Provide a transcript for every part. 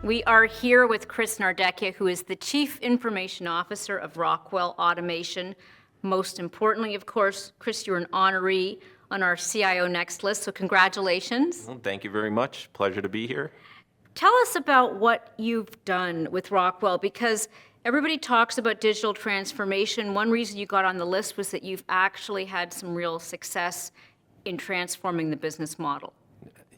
We are here with Chris Nardecchia, who is the Chief Information Officer of Rockwell Automation. Most importantly, of course, Chris, you're an honoree on our CIO Next list, so congratulations. Well, thank you very much. Pleasure to be here. Tell us about what you've done with Rockwell, because everybody talks about digital transformation. One reason you got on the list was that you've actually had some real success in transforming the business model.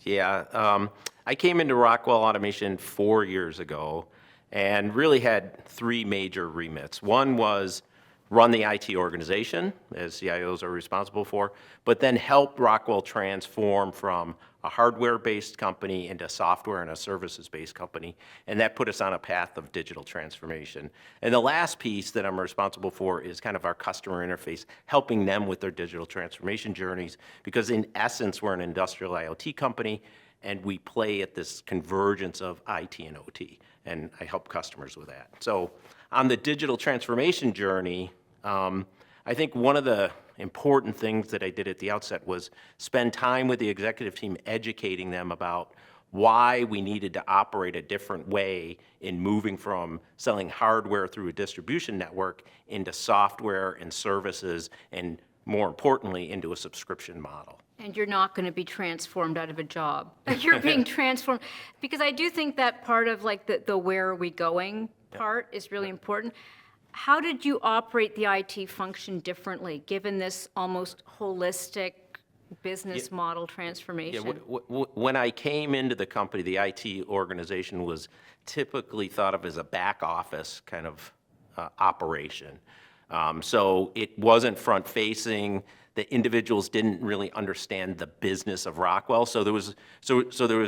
Yeah, I came into Rockwell Automation 4 years ago and really had three major remits. One was run the IT organization, as CIOs are responsible for, but then help Rockwell transform from a hardware-based company into software and a services-based company, and that put us on a path of digital transformation. And the last piece that I'm responsible for is kind of our customer interface, helping them with their digital transformation journeys, because in essence, we're an industrial IoT company, and we play at this convergence of IT and OT, and I help customers with that. So on the digital transformation journey, I think one of the important things that I did at the outset was spend time with the executive team educating them about why we needed to operate a different way in moving from selling hardware through a distribution network into software and services, and more importantly, into a subscription model. And you're not going to be transformed out of a job. You're being transformed, because I do think that part of like the where are we going part is really important. How did you operate the IT function differently, given this almost holistic business model transformation? Yeah, when I came into the company, the IT organization was typically thought of as a back office kind of operation. So it wasn't front facing. The individuals didn't really understand the business of Rockwell. So there was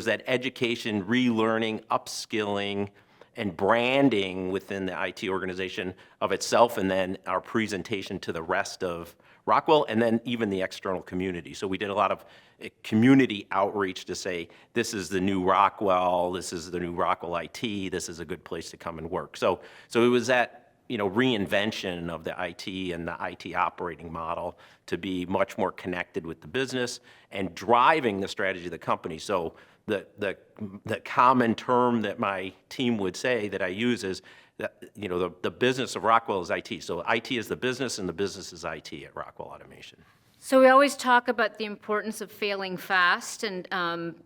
that education, relearning, upskilling, and branding within the IT organization of itself, and then our presentation to the rest of Rockwell, and then even the external community. So we did a lot of community outreach to say, this is the new Rockwell, this is the new Rockwell IT, this is a good place to come and work. So it was that reinvention of the IT and the IT operating model to be much more connected with the business and driving the strategy of the company. So the common term that my team would say that I use is that the business of Rockwell is IT. So IT is the business, and the business is IT at Rockwell Automation. So we always talk about the importance of failing fast, and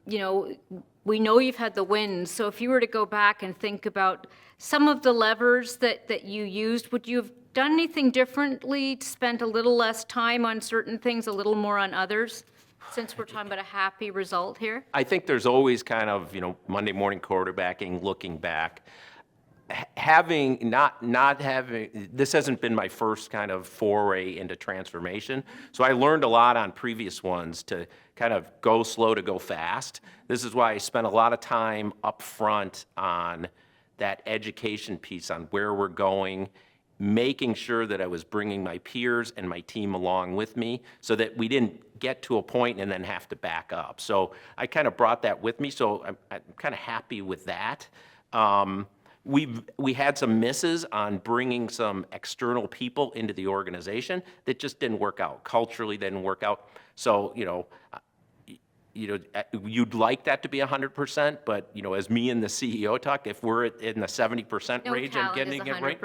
we know you've had the wins. So if you were to go back and think about some of the levers that you used, would you have done anything differently, spent a little less time on certain things, a little more on others? Since we're talking about a happy result here? I think there's always kind of, Monday morning quarterbacking, looking back. Not having, this hasn't been my first kind of foray into transformation. So I learned a lot on previous ones to kind of go slow to go fast. This is why I spent a lot of time up front on that education piece on where we're going, making sure that I was bringing my peers and my team along with me so that we didn't get to a point and then have to back up. So I kind of brought that with me, so I'm kind of happy with that. We had some misses on bringing some external people into the organization that just didn't work out. Culturally, didn't work out. So, you'd like that to be 100%, but as me and the CEO talk, if we're in the 70% range and getting it right,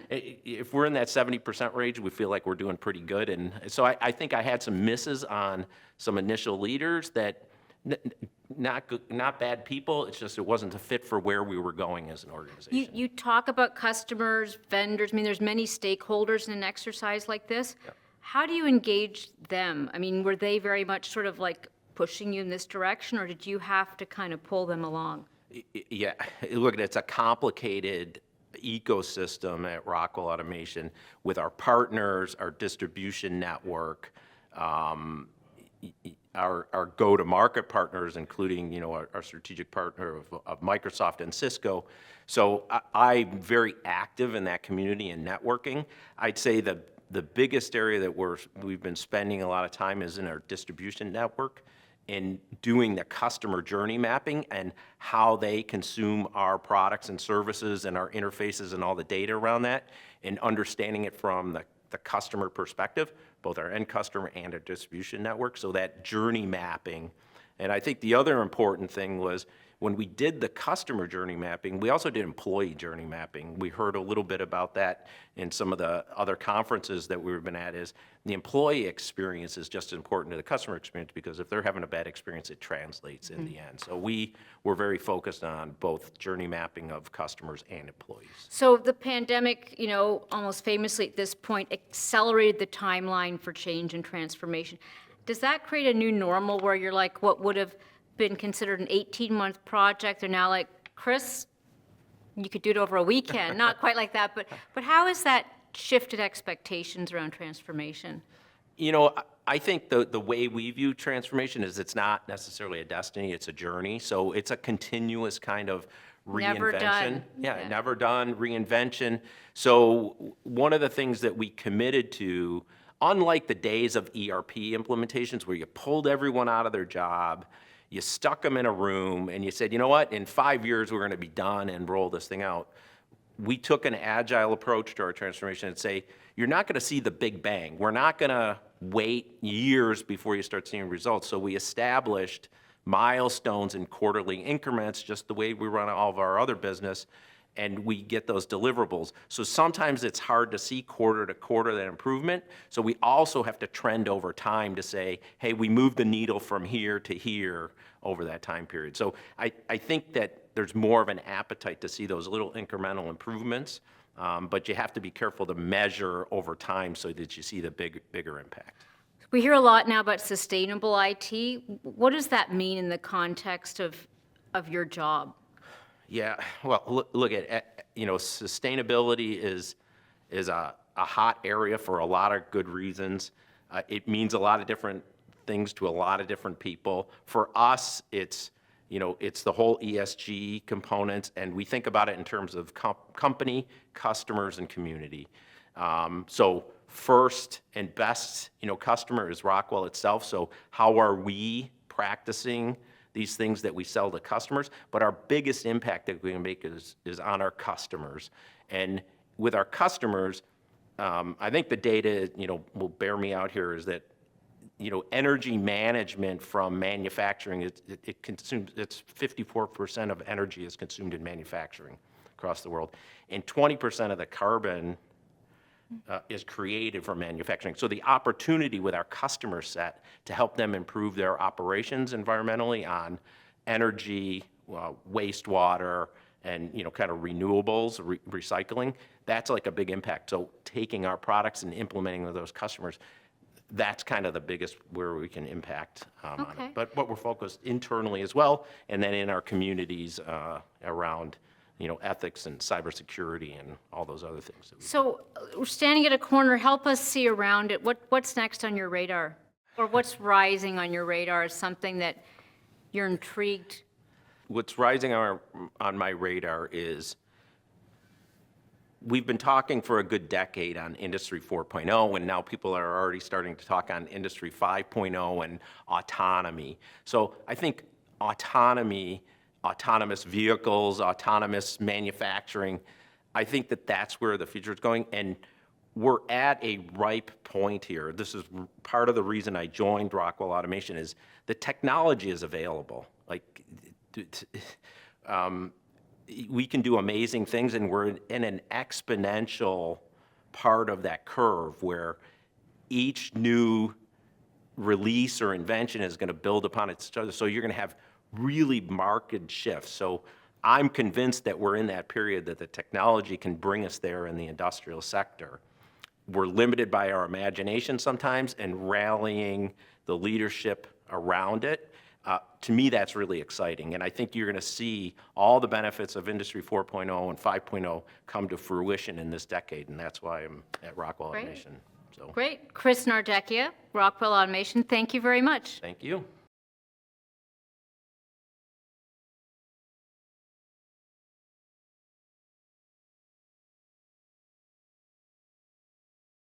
if we're in that 70% range, we feel like we're doing pretty good. And so I think I had some misses on some initial leaders that not bad people. It's just it wasn't a fit for where we were going as an organization. You talk about customers, vendors. I mean, there's many stakeholders in an exercise like this. Yep. How do you engage them? I mean, were they very much sort of like pushing you in this direction, or did you have to kind of pull them along? Yeah, look, it's a complicated ecosystem at Rockwell Automation with our partners, our distribution network, our go-to-market partners, including our strategic partner of Microsoft and Cisco. So I'm very active in that community and networking. I'd say the biggest area that we've been spending a lot of time is in our distribution network, in doing the customer journey mapping and how they consume our products and services and our interfaces and all the data around that, and understanding it from the customer perspective, both our end customer and our distribution network. So that journey mapping And I think the other important thing was when we did the customer journey mapping, we also did employee journey mapping. We heard a little bit about that in some of the other conferences that we've been at, is the employee experience is just as important to the customer experience, because if they're having a bad experience, it translates in the end. So we were very focused on both journey mapping of customers and employees. So the pandemic, almost famously at this point, accelerated the timeline for change and transformation. Does that create a new normal where you're like, what would have been considered an 18-month project, they're now like, Chris, you could do it over a weekend? Not quite like that, but how has that shifted expectations around transformation? I think the way we view transformation is it's not necessarily a destiny, it's a journey. So it's a continuous kind of reinvention. Never done. Yeah, never done, reinvention. So one of the things that we committed to, unlike the days of ERP implementations where you pulled everyone out of their job, you stuck them in a room, and you said, you know what, in 5 years we're going to be done and roll this thing out. We took an agile approach to our transformation and say, you're not going to see the big bang. We're not going to wait years before you start seeing results. So we established milestones in quarterly increments, just the way we run all of our other business, and we get those deliverables. So sometimes it's hard to see quarter to quarter that improvement. So we also have to trend over time to say, hey, we moved the needle from here to here over that time period. So I think that there's more of an appetite to see those little incremental improvements, but you have to be careful to measure over time so that you see the bigger impact. We hear a lot now about sustainable IT. What does that mean in the context of your job? Yeah, well, look at, sustainability is a hot area for a lot of good reasons. It means a lot of different things to a lot of different people. For us, it's the whole ESG components, and we think about it in terms of company, customers, and community. So first and best, customer is Rockwell itself. So how are we practicing these things that we sell to customers? But our biggest impact that we can make is on our customers. And with our customers, I think the data, will bear me out here, is that, energy management from manufacturing, it consumes, it's 54% of energy is consumed in manufacturing across the world. And 20% of the carbon is created from manufacturing. So the opportunity with our customer set to help them improve their operations environmentally on energy, wastewater, and kind of renewables, recycling, that's like a big impact. So taking our products and implementing with those customers, that's kind of the biggest where we can impact on it. But we're focused internally as well, and then in our communities around ethics and cybersecurity and all those other things. So we're standing at a corner. Help us see around it. What's next on your radar? Or what's rising on your radar is something that you're intrigued? What's rising on my radar is we've been talking for a good decade on Industry 4.0, and now people are already starting to talk on Industry 5.0 and autonomy. So I think autonomy, autonomous vehicles, autonomous manufacturing, I think that that's where the future is going. And we're at a ripe point here. This is part of the reason I joined Rockwell Automation, is the technology is available. We can do amazing things, and we're in an exponential part of that curve where each new release or invention is going to build upon its other. So you're going to have really marked shifts. So I'm convinced that we're in that period that the technology can bring us there in the industrial sector. We're limited by our imagination sometimes and rallying the leadership around it. To me, that's really exciting. And I think you're going to see all the benefits of Industry 4.0 and 5.0 come to fruition in this decade. And that's why I'm at Rockwell Automation. So. Great. Chris Nardecchia, Rockwell Automation, thank you very much. Thank you.